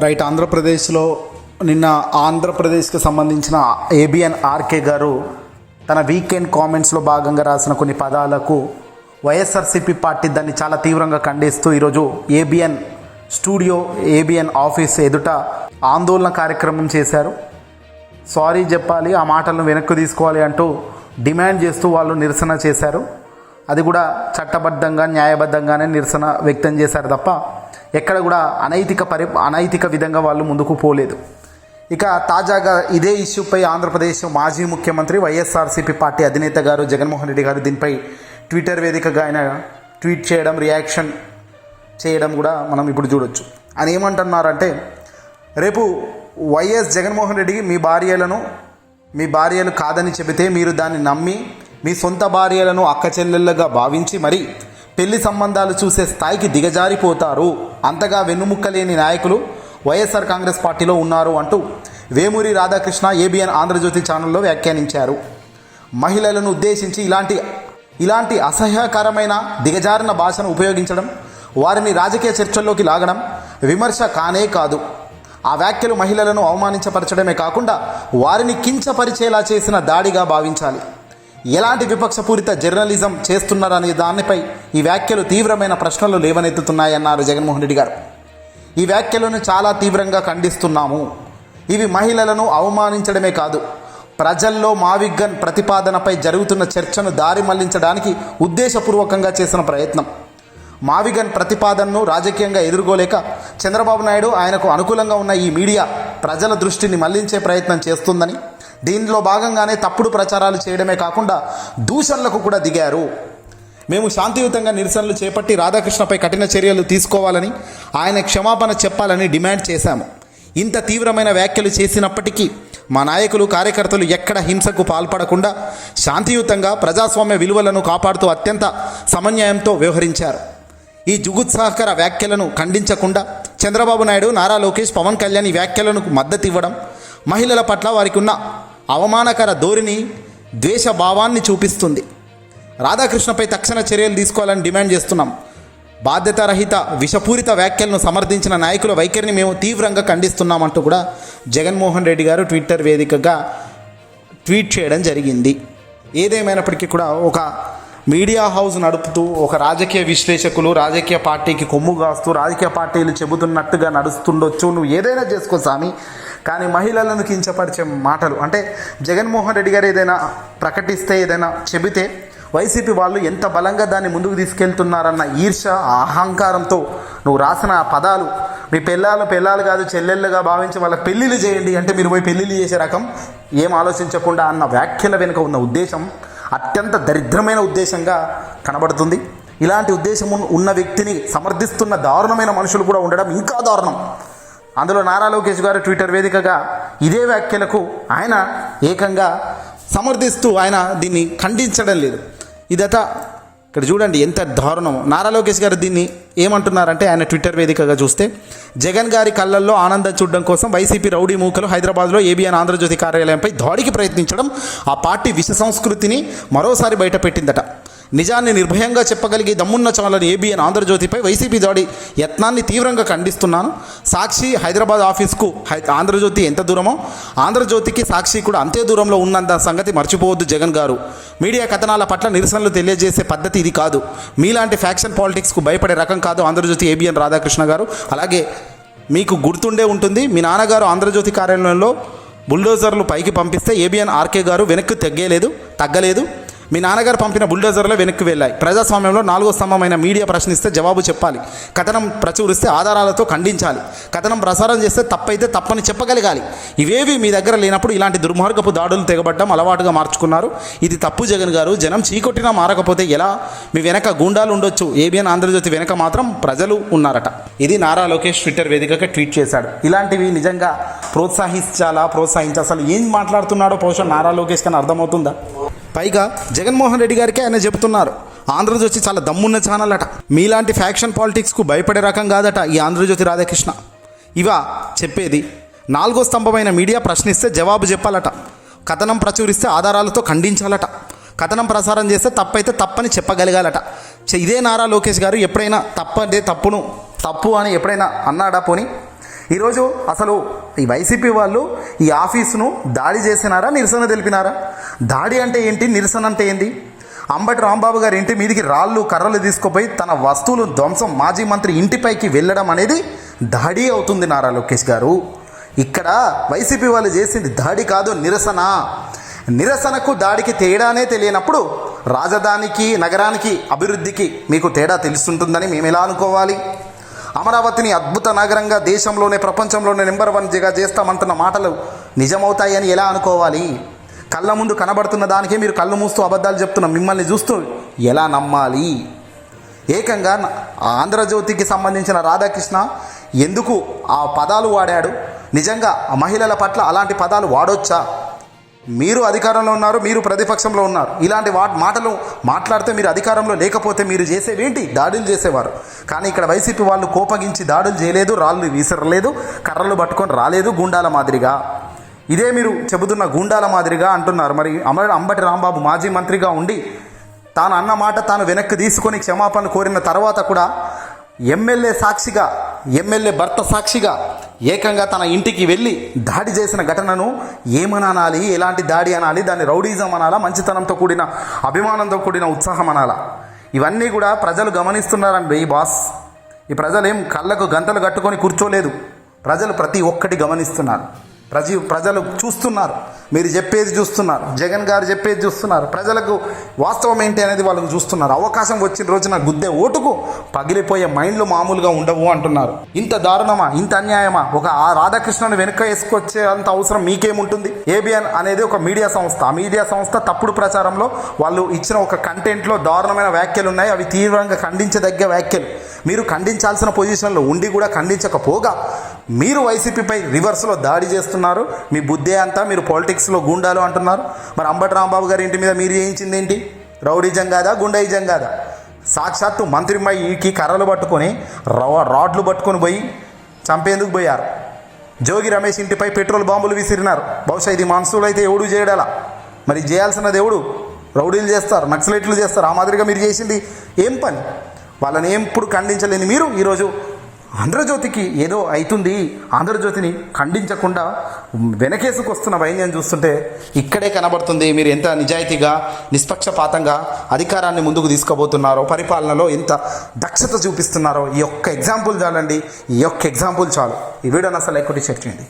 Right. ఆంధ్రప్రదేశ్లో నిన్న ఆంధ్రప్రదేశ్కి సంబంధించిన ఏబిఎన్ ఆర్కే గారు తన వీకెండ్ కామెంట్స్లో భాగంగా రాసిన కొన్ని పదాలకు వైఎస్ఆర్సీపీ పార్టీ దాన్ని చాలా తీవ్రంగా ఖండిస్తూ ఈరోజు ఏబిఎన్ స్టూడియో, ఏబిఎన్ ఆఫీస్ ఎదుట ఆందోళన కార్యక్రమం చేశారు. సారీ చెప్పాలి, ఆ మాటలను వెనక్కి తీసుకోవాలి అంటూ డిమాండ్ చేస్తూ వాళ్ళు నిరసన చేశారు. అది కూడా చట్టబద్ధంగా, న్యాయబద్ధంగానే నిరసన వ్యక్తం చేశారు తప్ప ఎక్కడ కూడా అనైతిక విధంగా వాళ్ళు ముందుకు పోలేదు. ఇక తాజాగా ఇదే ఇష్యూపై ఆంధ్రప్రదేశ్ మాజీ ముఖ్యమంత్రి వైఎస్ఆర్సీపీ పార్టీ అధినేత గారు జగన్మోహన్ రెడ్డి గారు దీనిపై ట్విట్టర్ వేదికగా ఆయన ట్వీట్ చేయడం, రియాక్షన్ చేయడం కూడా మనం ఇప్పుడు చూడొచ్చు. ఆయన ఏమంటున్నారంటే, రేపు వైఎస్ జగన్మోహన్ రెడ్డికి మీ భార్యలు కాదని చెబితే మీరు దాన్ని నమ్మి మీ సొంత భార్యలను అక్క చెల్లెళ్ళగా భావించి మరి పెళ్లి సంబంధాలు చూసే స్థాయికి దిగజారిపోతారు. అంతగా వెన్నుముక్కలేని నాయకులు వైఎస్ఆర్ కాంగ్రెస్ పార్టీలో ఉన్నారు అంటూ వేమూరి రాధాకృష్ణ ఏబిఎన్ ఆంధ్రజ్యోతి ఛానల్లో వ్యాఖ్యానించారు. మహిళలను ఉద్దేశించి ఇలాంటి అసహ్యకరమైన దిగజారిన భాషను ఉపయోగించడం, వారిని రాజకీయ చర్చల్లోకి లాగడం విమర్శ కానే కాదు. ఆ వ్యాఖ్యలు మహిళలను అవమానించపరచడమే కాకుండా వారిని కించపరిచేలా చేసిన దాడిగా భావించాలి. ఎలాంటి విపక్షపూరిత జర్నలిజం చేస్తున్నారనే దానిపై ఈ వ్యాఖ్యలు తీవ్రమైన ప్రశ్నలు లేవనెత్తుతున్నాయన్నారు జగన్మోహన్ రెడ్డి గారు. ఈ వ్యాఖ్యలను చాలా తీవ్రంగా ఖండిస్తున్నాము. ఇవి మహిళలను అవమానించడమే కాదు, ప్రజల్లో మావిగన్ ప్రతిపాదనపై జరుగుతున్న చర్చను దారి మళ్లించడానికి ఉద్దేశపూర్వకంగా చేసిన ప్రయత్నం. మావిగన్ ప్రతిపాదనను రాజకీయంగా ఎదుర్కోలేక చంద్రబాబు నాయుడు, ఆయనకు అనుకూలంగా ఉన్న ఈ మీడియా ప్రజల దృష్టిని మళ్లించే ప్రయత్నం చేస్తుందని, దీనిలో భాగంగానే తప్పుడు ప్రచారాలు చేయడమే కాకుండా దూషణలకు కూడా దిగారు. మేము శాంతియుతంగా నిరసనలు చేపట్టి రాధాకృష్ణపై కఠిన చర్యలు తీసుకోవాలని, ఆయన క్షమాపణ చెప్పాలని డిమాండ్ చేశాము. ఇంత తీవ్రమైన వ్యాఖ్యలు చేసినప్పటికీ మా నాయకులు, కార్యకర్తలు ఎక్కడ హింసకు పాల్పడకుండా శాంతియుతంగా ప్రజాస్వామ్య విలువలను కాపాడుతూ అత్యంత సమన్వయంతో వ్యవహరించారు. ఈ జుగుత్సాహకర వ్యాఖ్యలను ఖండించకుండా చంద్రబాబు నాయుడు, నారా లోకేష్, పవన్ కళ్యాణ్ ఈ వ్యాఖ్యలకు మద్దతు ఇవ్వడం మహిళల పట్ల వారికి ఉన్న అవమానకర ధోరణి, ద్వేష భావాన్ని చూపిస్తుంది. రాధాకృష్ణపై తక్షణ చర్యలు తీసుకోవాలని డిమాండ్ చేస్తున్నాం. బాధ్యతారహిత విషపూరిత వ్యాఖ్యలను సమర్థించిన నాయకుల వైఖరిని మేము తీవ్రంగా ఖండిస్తున్నామంటూ కూడా జగన్మోహన్ రెడ్డి గారు ట్విట్టర్ వేదికగా ట్వీట్ చేయడం జరిగింది. ఏదేమైనప్పటికీ కూడా ఒక మీడియా హౌస్ నడుపుతూ ఒక రాజకీయ విశ్లేషకులు రాజకీయ పార్టీకి కొమ్ము కాస్తూ రాజకీయ పార్టీలు చెబుతున్నట్టుగా నడుస్తుండొచ్చు, నువ్వు ఏదైనా చేసుకో సామి, కానీ మహిళలను కించపరిచే మాటలు అంటే జగన్మోహన్ రెడ్డి గారు ఏదైనా ప్రకటిస్తే, ఏదైనా చెబితే వైసీపీ వాళ్ళు ఎంత బలంగా దాన్ని ముందుకు తీసుకెళ్తున్నారన్న ఈర్ష, అహంకారంతో నువ్వు రాసిన పదాలు, మీ పెళ్ళాలు కాదు చెల్లెళ్ళుగా భావించి వాళ్ళకి పెళ్ళిళ్ళు చేయండి అంటే మీరు పోయి పెళ్ళిళ్ళు చేసే రకం, ఏం ఆలోచించకుండా అన్న వ్యాఖ్యల వెనుక ఉన్న ఉద్దేశం అత్యంత దరిద్రమైన ఉద్దేశంగా కనబడుతుంది. ఇలాంటి ఉద్దేశం ఉన్న వ్యక్తిని సమర్థిస్తున్న దారుణమైన మనుషులు కూడా ఉండడం ఇంకా దారుణం. అందులో నారా లోకేష్ గారు ట్విట్టర్ వేదికగా ఇదే వ్యాఖ్యలకు ఆయన ఏకంగా సమర్థిస్తూ ఆయన దీన్ని ఖండించడం లేదు. ఇదట ఇక్కడ చూడండి ఎంత దారుణం. నారా లోకేష్ గారు దీన్ని ఏమంటున్నారంటే, ఆయన ట్విట్టర్ వేదికగా చూస్తే, జగన్ గారి కళ్ళల్లో ఆనందం చూడడం కోసం వైసీపీ రౌడీ మూకలు హైదరాబాద్లో ఏబిఎన్ ఆంధ్రజ్యోతి కార్యాలయంపై దాడికి ప్రయత్నించడం ఆ పార్టీ విష సంస్కృతిని మరోసారి బయటపెట్టిందట. నిజాన్ని నిర్భయంగా చెప్పగలిగే దమ్మున్న చాలని ఏబిఎన్ ఆంధ్రజ్యోతిపై వైసీపీ దాడి యత్నాన్ని తీవ్రంగా ఖండిస్తున్నాను. సాక్షి హైదరాబాద్ ఆఫీస్కు ఆంధ్రజ్యోతి ఎంత దూరమో ఆంధ్రజ్యోతికి సాక్షి కూడా అంతే దూరంలో ఉన్నంత సంగతి మర్చిపోవద్దు జగన్ గారు. మీడియా కథనాల పట్ల నిరసనలు తెలియజేసే పద్ధతి ఇది కాదు. మీలాంటి ఫ్యాక్షన్ పాలిటిక్స్కు భయపడే రకం కాదు ఆంధ్రజ్యోతి ఏబిఎన్ రాధాకృష్ణ గారు. అలాగే మీకు గుర్తుండే ఉంటుంది, మీ నాన్నగారు ఆంధ్రజ్యోతి కార్యాలయంలో బుల్డోజర్లు పైకి పంపిస్తే ఏబిఎన్ ఆర్కే గారు వెనక్కి తగ్గలేదు. మీ నాన్నగారు పంపిన బుల్డోజర్లో వెనక్కి వెళ్ళాయి. ప్రజాస్వామ్యంలో 4వ స్తంభమైన మీడియా ప్రశ్నిస్తే జవాబు చెప్పాలి. కథనం ప్రచురిస్తే ఆధారాలతో ఖండించాలి. కథనం ప్రసారం చేస్తే తప్పైతే తప్పని చెప్పగలగాలి. ఇవేవి మీ దగ్గర లేనప్పుడు ఇలాంటి దుర్మార్గపు దాడులు తెగబడ్డం అలవాటుగా మార్చుకున్నారు. ఇది తప్పు జగన్ గారు. జనం చీకొట్టినా మారకపోతే ఎలా? మీ వెనక గూండాలు ఉండొచ్చు, ఏబిఎన్ ఆంధ్రజ్యోతి వెనక మాత్రం ప్రజలు ఉన్నారట. ఇది నారా లోకేష్ ట్విట్టర్ వేదికగా ట్వీట్ చేశాడు. ఇలాంటివి నిజంగా ప్రోత్సహించాలి. అసలు ఏం మాట్లాడుతున్నాడో బహుశా నారా లోకేష్ కన్నా అర్థమవుతుందా? పైగా జగన్మోహన్ రెడ్డి గారికి ఆయన చెబుతున్నారు, ఆంధ్రజ్యోతి చాలా దమ్మున్న ఛానల్ అట, మీలాంటి ఫ్యాక్షన్ పాలిటిక్స్కు భయపడే రకం కాదట ఈ ఆంధ్రజ్యోతి రాధాకృష్ణ. ఇవా చెప్పేది? 4వ స్తంభమైన మీడియా ప్రశ్నిస్తే జవాబు చెప్పాలట. కథనం ప్రచురిస్తే ఆధారాలతో ఖండించాలట. కథనం ప్రసారం చేస్తే తప్పైతే తప్పని చెప్పగలగాలట. ఇదే నారా లోకేష్ గారు ఎప్పుడైనా తప్పు అని ఎప్పుడైనా అన్నాడా? పోనీ ఈరోజు అసలు ఈ వైసీపీ వాళ్ళు ఈ ఆఫీసును దాడి చేసినారా, నిరసన తెలిపినారా? దాడి అంటే ఏంటి, నిరసన అంటే ఏంటి? అంబటి రాంబాబు గారి ఇంటి మీదికి రాళ్ళు కర్రలు తీసుకుపోయి తన వస్తువులు ధ్వంసం, మాజీ మంత్రి ఇంటిపైకి వెళ్ళడం అనేది దాడి అవుతుంది నారా లోకేష్ గారు. ఇక్కడ వైసీపీ వాళ్ళు చేసింది దాడి కాదు, నిరసన. నిరసనకు దాడికి తేడానే తెలియనప్పుడు రాజధానికి నగరానికి అభివృద్ధికి మీకు తేడా తెలుస్తుంటుందని మేము ఎలా అనుకోవాలి? అమరావతిని అద్భుత నగరంగా దేశంలోనే ప్రపంచంలోనే నెంబర్ 1గా చేస్తామంటున్న మాటలు నిజమవుతాయని ఎలా అనుకోవాలి? కళ్ళ ముందు కనబడుతున్న దానికే మీరు కళ్ళు మూస్తూ అబద్ధాలు చెప్తున్న మిమ్మల్ని చూస్తూ ఎలా నమ్మాలి? ఏకంగా ఆంధ్రజ్యోతికి సంబంధించిన రాధాకృష్ణ ఎందుకు ఆ పదాలు వాడాడు? నిజంగా ఆ మహిళల పట్ల అలాంటి పదాలు వాడొచ్చా? మీరు అధికారంలో ఉన్నారు, మీరు ప్రతిపక్షంలో ఉన్నారు. ఇలాంటి మాటలు మాట్లాడితే మీరు అధికారంలో లేకపోతే మీరు చేసేవేంటి? దాడులు చేసేవారు. కానీ ఇక్కడ వైసీపీ వాళ్ళు కోపగించి దాడులు చేయలేదు, రాళ్ళు విసరలేదు, కర్రలు పట్టుకొని రాలేదు గుండాల మాదిరిగా. ఇదే మీరు చెబుతున్న గుండాల మాదిరిగా అంటున్నారు. మరి అంబటి రాంబాబు మాజీ మంత్రిగా ఉండి తాను అన్న మాట తాను వెనక్కి తీసుకొని క్షమాపణ కోరిన తర్వాత కూడా ఎమ్మెల్యే సాక్షిగా, ఎమ్మెల్యే భర్త సాక్షిగా ఏకంగా తన ఇంటికి వెళ్ళి దాడి చేసిన ఘటనను ఏమనాలి? ఎలాంటి దాడి అనాలి? దాన్ని రౌడీజం అనాలా, మంచితనంతో కూడిన అభిమానంతో కూడిన ఉత్సాహం అనాలా? ఇవన్నీ కూడా ప్రజలు గమనిస్తున్నారండి బాస్. ఈ ప్రజలు ఏం కళ్ళకు గంతలు కట్టుకొని కూర్చోలేదు. ప్రజలు ప్రతి ఒక్కటి గమనిస్తున్నారు. ప్రజలు చూస్తున్నారు. మీరు చెప్పేది చూస్తున్నారు, జగన్ గారు చెప్పేది చూస్తున్నారు. ప్రజలకు వాస్తవం ఏంటి అనేది వాళ్ళకు చూస్తున్నారు. అవకాశం వచ్చిన రోజున గుద్దే ఓటుకు పగిలిపోయే మైండ్లు మామూలుగా ఉండవు అంటున్నారు. ఇంత దారుణమా, ఇంత అన్యాయమా? ఒక ఆ రాధాకృష్ణను వెనుక వేసుకొచ్చే అంత అవసరం మీకేముంటుంది? ఏబిఎన్ అనేది ఒక మీడియా సంస్థ. ఆ మీడియా సంస్థ తప్పుడు ప్రచారంలో వాళ్ళు ఇచ్చిన ఒక కంటెంట్లో దారుణమైన వ్యాఖ్యలు ఉన్నాయి. అవి తీవ్రంగా ఖండించదగ్గ వ్యాఖ్యలు. మీరు ఖండించాల్సిన పొజిషన్లో ఉండి కూడా ఖండించకపోగా మీరు వైసీపీపై రివర్స్లో దాడి చేస్తున్నారు. మీ బుద్ధే అంతా, మీరు పాలిటిక్స్లో గూండాలు అంటున్నారు. మరి అంబటి రాంబాబు గారి ఇంటి మీద మీరు చేయించింది ఏంటి? రౌడీజం కాదా, గుండాయిజం కాదా? సాక్షాత్తు మంత్రిమయ్యకి కర్రలు పట్టుకొని రాడ్లు పట్టుకొని పోయి చంపేందుకు పోయారు. జోగి రమేష్ ఇంటిపై పెట్రోల్ బాంబులు విసిరినారు. బహుశా ఇది మనసులో అయితే ఎవడు చేయడాలా? మరి చేయాల్సినది ఎవడు? రౌడీలు చేస్తారు, నక్సలైట్లు చేస్తారు. ఆ మాదిరిగా మీరు చేసింది ఏం పని? వాళ్ళని ఎప్పుడు ఖండించలేని మీరు ఈరోజు ఆంధ్రజ్యోతికి ఏదో అవుతుంది, ఆంధ్రజ్యోతిని ఖండించకుండా వెనకేసుకొస్తున్న వైన్యం చూస్తుంటే ఇక్కడే కనబడుతుంది మీరు ఎంత నిజాయితీగా, నిష్పక్షపాతంగా అధికారాన్ని ముందుకు తీసుకుపోతున్నారో, పరిపాలనలో ఎంత దక్షత చూపిస్తున్నారో. ఈ ఒక్క ఎగ్జాంపుల్ చాలండి, ఈ ఒక్క ఎగ్జాంపుల్ చాలు. ఈ వీడియోని అసలు ఎక్కువ షేర్ చేయండి.